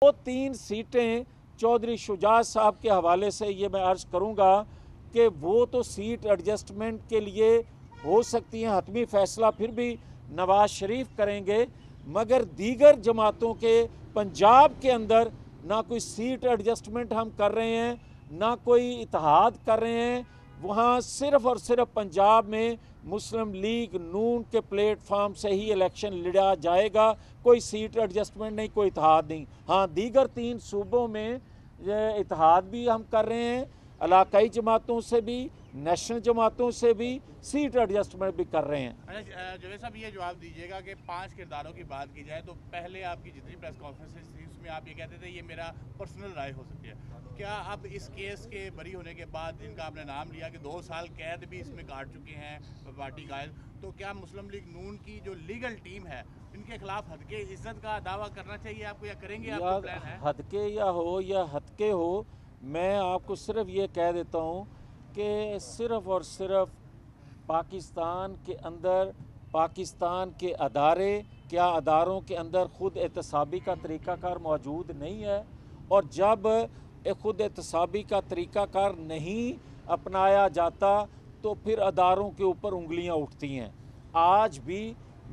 वो 3 सीटें चौधरी शुजात साहब के हवाले से ये मैं अर्ज़ करूँगा कि वो तो सीट एडजस्टमेंट के लिए हो सकती हैं, हतमी फ़ैसला फिर भी नवाज़ शरीफ करेंगे, मगर दीगर जमातों के पंजाब के अंदर ना कोई सीट एडजस्टमेंट हम कर रहे हैं, ना कोई इत्तेहाद कर रहे हैं। वहाँ सिर्फ़ और सिर्फ पंजाब में मुस्लिम लीग नून के प्लेटफार्म से ही इलेक्शन लड़ा जाएगा, कोई सीट एडजस्टमेंट नहीं, कोई इत्तेहाद नहीं। हाँ, दीगर 3 सूबों में इत्तेहाद भी हम कर रहे हैं, इलाकाई जमातों से भी, नेशनल जमातों से भी सीट एडजस्टमेंट भी कर रहे हैं। अच्छा जवेद साहब, ये जवाब दीजिएगा कि 5 किरदारों की बात की जाए तो पहले आपकी जितनी प्रेस कॉन्फ्रेंसेस थी उसमें आप ये कहते थे ये मेरा पर्सनल राय हो सकती है। क्या अब इस केस के बरी होने के बाद जिनका आपने नाम लिया कि 2 साल कैद भी इसमें काट चुके हैं पार्टी कायल, तो क्या मुस्लिम लीग नून की जो लीगल टीम है इनके खिलाफ हदके इज्जत का दावा करना चाहिए आपको, या करेंगे? आपका प्लान है? हदके या हो या हदके हो, मैं आपको सिर्फ ये कह देता हूँ कि सिर्फ और सिर्फ पाकिस्तान के अंदर पाकिस्तान के अदारे, क्या अदारों के अंदर ख़ुद एहतसाबी का तरीक़ाकार मौजूद नहीं है? और जब ख़ुद एहतसाबी का तरीक़ाकार नहीं अपनाया जाता तो फिर अदारों के ऊपर उंगलियां उठती हैं। आज भी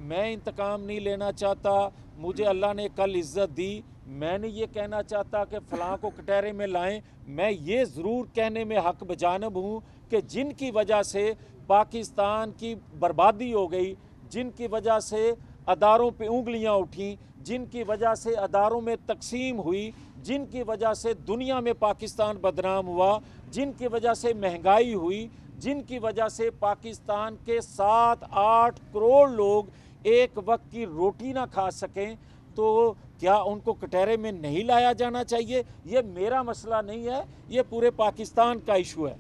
मैं इंतकाम नहीं लेना चाहता, मुझे अल्लाह ने कल इज़्ज़त दी, मैं नहीं ये कहना चाहता कि फ़लाँ को कटहरे में लाएं। मैं ये ज़रूर कहने में हक़ बजानब हूँ कि जिनकी वजह से पाकिस्तान की बर्बादी हो गई, जिनकी वजह से अदारों पे उंगलियां उठीं, जिनकी वजह से अदारों में तकसीम हुई, जिनकी वजह से दुनिया में पाकिस्तान बदनाम हुआ, जिनकी वजह से महंगाई हुई, जिनकी वजह से पाकिस्तान के 7-8 करोड़ लोग एक वक्त की रोटी ना खा सकें, तो क्या उनको कटहरे में नहीं लाया जाना चाहिए? ये मेरा मसला नहीं है, ये पूरे पाकिस्तान का इशू है।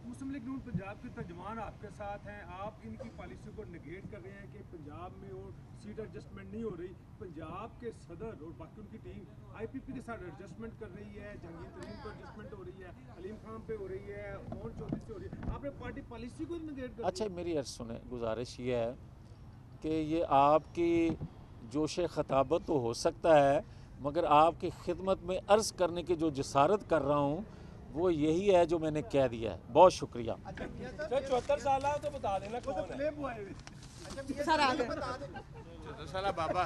मुस्लिम लीग नून पंजाब के तर्जुमान आपके साथ हैं, आप इनकी पॉलिसी को नेगेट कर रहे हैं कि पंजाब में और सीट एडजस्टमेंट नहीं हो रही। पंजाब के सदर और बाकी उनकी टीम आईपीपी के साथ एडजस्टमेंट कर रही है, जहांगीर तरीन पर एडजस्टमेंट हो रही है, हलीम खान पे हो रही है, मोहन चौधरी से हो रही है, आपने पार्टी पॉलिसी को नेगेट कर। अच्छा, मेरी अर्ज़ सुने, गुजारिश ये है कि ये आपकी जोश खताबत तो हो सकता है, मगर आपकी खिदमत में अर्ज़ करने की जो जसारत कर रहा हूँ वो यही है जो मैंने कह दिया है। बहुत शुक्रिया। 74 साल तो बता देना कौन है। 74 साल बाबा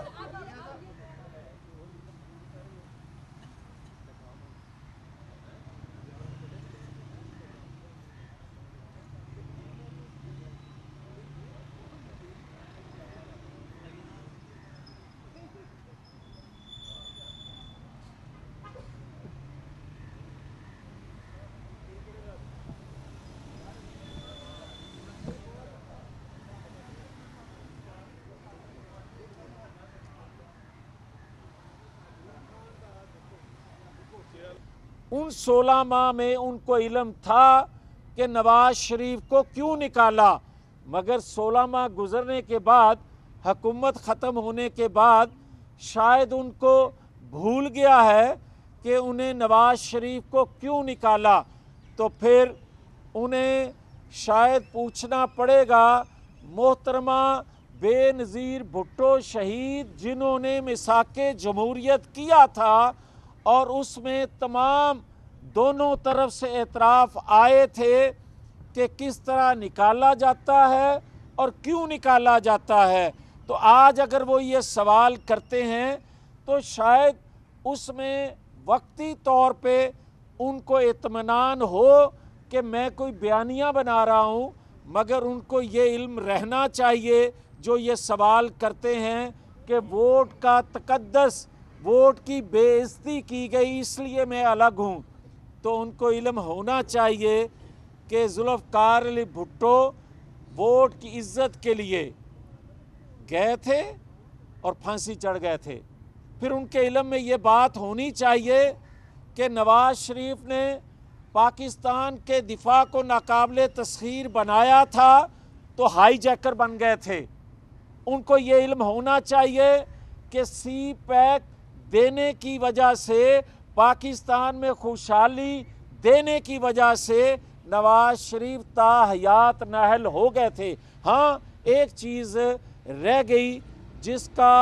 उन 16 माह में उनको इल्म था कि नवाज शरीफ को क्यों निकाला, मगर 16 माह गुजरने के बाद, हुकूमत ख़त्म होने के बाद शायद उनको भूल गया है कि उन्हें नवाज शरीफ को क्यों निकाला। तो फिर उन्हें शायद पूछना पड़ेगा मोहतरमा बेनज़ीर भुट्टो शहीद, जिन्होंने मिसाके जमहूरियत किया था और उसमें तमाम दोनों तरफ से एतराफ़ आए थे कि किस तरह निकाला जाता है और क्यों निकाला जाता है। तो आज अगर वो ये सवाल करते हैं तो शायद उसमें वक्ती तौर पे उनको इत्मीनान हो कि मैं कोई बयानिया बना रहा हूँ, मगर उनको ये इल्म रहना चाहिए जो ये सवाल करते हैं कि वोट का तकद्दस, वोट की बेइज्जती की गई इसलिए मैं अलग हूँ। तो उनको इल्म होना चाहिए कि जुल्फ़िकार अली भुट्टो वोट की इज्जत के लिए गए थे और फांसी चढ़ गए थे। फिर उनके इल्म में ये बात होनी चाहिए कि नवाज शरीफ ने पाकिस्तान के दिफा को नाकाबिले तस्खीर बनाया था तो हाई जैकर बन गए थे। उनको ये इल्म होना चाहिए कि सी पैक देने की वजह से, पाकिस्तान में खुशहाली देने की वजह से नवाज शरीफ ताहयात नाहल हो गए थे। हाँ, एक चीज़ रह गई जिसका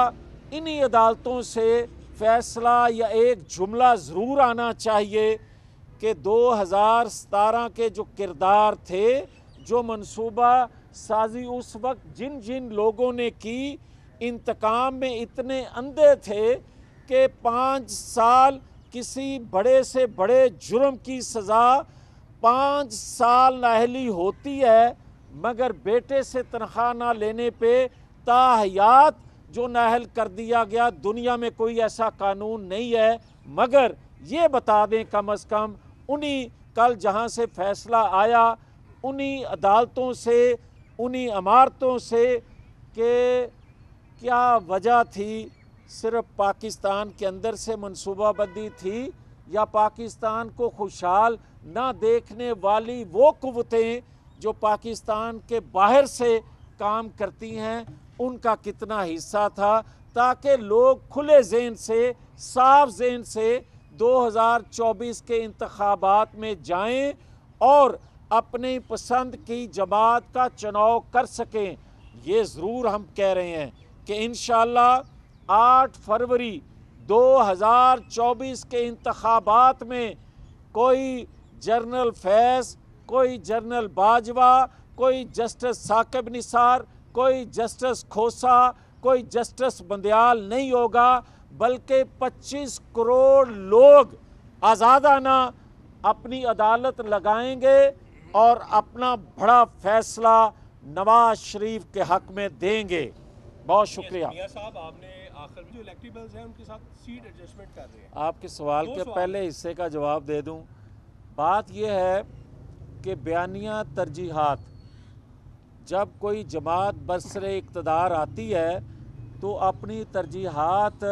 انہی عدالتوں سے فیصلہ یا ایک جملہ ضرور آنا چاہیے کہ 2017 کے جو کردار تھے، جو منصوبہ سازی اس وقت جن جن لوگوں نے کی، انتقام میں اتنے اندھے تھے کہ 5 سال کسی بڑے سے بڑے جرم کی سزا 5 سال نااہلی ہوتی ہے، مگر بیٹے سے تنخواہ نہ لینے پہ تاحیات جو نااہل کر دیا گیا۔ دنیا میں کوئی ایسا قانون نہیں ہے، مگر یہ بتا دیں کم از کم انہی کل جہاں سے فیصلہ آیا انہی عدالتوں سے، انہی عمارتوں سے، کہ کیا وجہ تھی؟ صرف پاکستان کے اندر سے منصوبہ بندی تھی، یا پاکستان کو خوشحال نہ دیکھنے والی وہ قوتیں جو پاکستان کے باہر سے کام کرتی ہیں ان کا کتنا حصہ تھا، تاکہ لوگ کھلے ذہن سے، صاف ذہن سے 2024 کے انتخابات میں جائیں اور اپنی پسند کی جماعت کا چناؤ کر سکیں۔ یہ ضرور ہم کہہ رہے ہیں کہ انشاءاللہ 8 فروری 2024 کے انتخابات میں کوئی جنرل فیض، کوئی جنرل باجوہ، کوئی جسٹس ثاقب نثار، کوئی جسٹس کھوسا، کوئی جسٹس بندیال نہیں ہوگا، بلکہ 25 کروڑ لوگ آزادانہ اپنی عدالت لگائیں گے اور اپنا بڑا فیصلہ نواز شریف کے حق میں دیں گے۔ بہت شکریہ۔ میاں صاحب، آپ نے آخر میں جو الیکٹیبلز ہیں ان کے ساتھ سیٹ ایڈجسٹمنٹ کر رہے ہیں، آپ کے سوال کے پہلے حصے کا جواب دے دوں۔ بات یہ ہے کہ بیانیہ ترجیحات، جب کوئی جماعت برسر اقتدار آتی ہے تو اپنی ترجیحات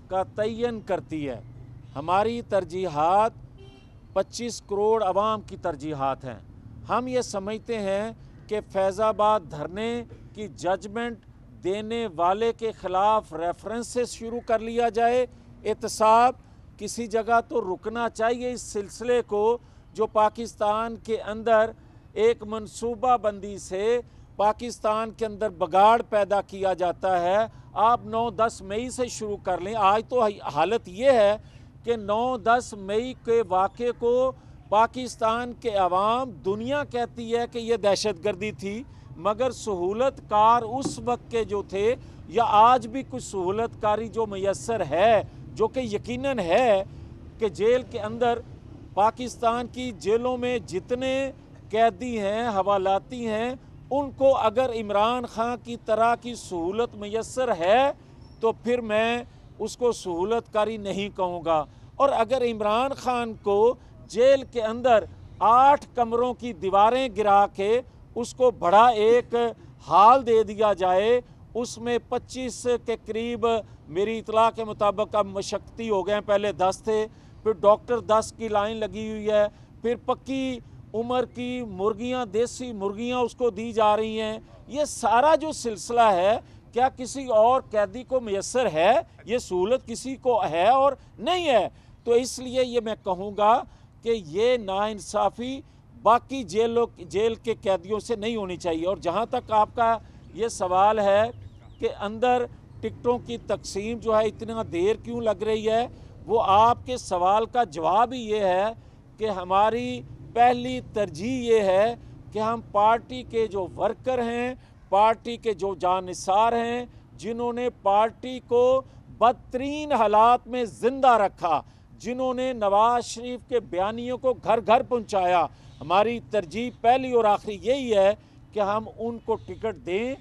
کا تعین کرتی ہے۔ ہماری ترجیحات 25 کروڑ عوام کی ترجیحات ہیں۔ ہم یہ سمجھتے ہیں کہ فیض آباد دھرنے کی ججمنٹ دینے والے کے خلاف ریفرنس سے شروع کر لیا جائے۔ احتساب کسی جگہ تو رکنا چاہیے اس سلسلے کو، جو پاکستان کے اندر ایک منصوبہ بندی سے پاکستان کے اندر بگاڑ پیدا کیا جاتا ہے۔ آپ 9-10 مئی سے شروع کر لیں۔ آج تو حالت یہ ہے کہ 9-10 مئی کے واقعے کو پاکستان کے عوام، دنیا کہتی ہے کہ یہ دہشت گردی تھی، مگر سہولت کار اس وقت کے جو تھے، یا آج بھی کچھ سہولت کاری جو میسر ہے، جو کہ یقیناً ہے کہ جیل کے اندر، پاکستان کی جیلوں میں جتنے قیدی ہیں، حوالاتی ہیں، ان کو اگر عمران خان کی طرح کی سہولت میسر ہے تو پھر میں اس کو سہولت کاری نہیں کہوں گا۔ اور اگر عمران خان کو جیل کے اندر 8 کمروں کی دیواریں گرا کے اس کو بڑا ایک حال دے دیا جائے، اس میں 25 کے قریب میری اطلاع کے مطابق اب مشقتی ہو گئے ہیں، پہلے 10 تھے، پھر ڈاکٹر 10 کی لائن لگی ہوئی ہے، پھر پکی عمر کی مرغیاں، دیسی مرغیاں اس کو دی جا رہی ہیں۔ یہ سارا جو سلسلہ ہے، کیا کسی اور قیدی کو میسر ہے؟ یہ سہولت کسی کو ہے اور نہیں ہے۔ تو اس لیے یہ میں کہوں گا کہ یہ ناانصافی باقی جیل کے قیدیوں سے نہیں ہونی چاہیے۔ اور جہاں تک آپ کا یہ سوال ہے کہ اندر ٹکٹوں کی تقسیم جو ہے اتنا دیر کیوں لگ رہی ہے، وہ آپ کے سوال کا جواب ہی یہ ہے کہ ہماری پہلی ترجیح یہ ہے کہ ہم پارٹی کے جو ورکر ہیں، پارٹی کے جو جانثار ہیں، جنہوں نے پارٹی کو بدترین حالات میں زندہ رکھا، جنہوں نے نواز شریف کے بیانیوں کو گھر گھر پہنچایا، ہماری ترجیح پہلی اور آخری یہی ہے کہ ہم ان کو ٹکٹ دیں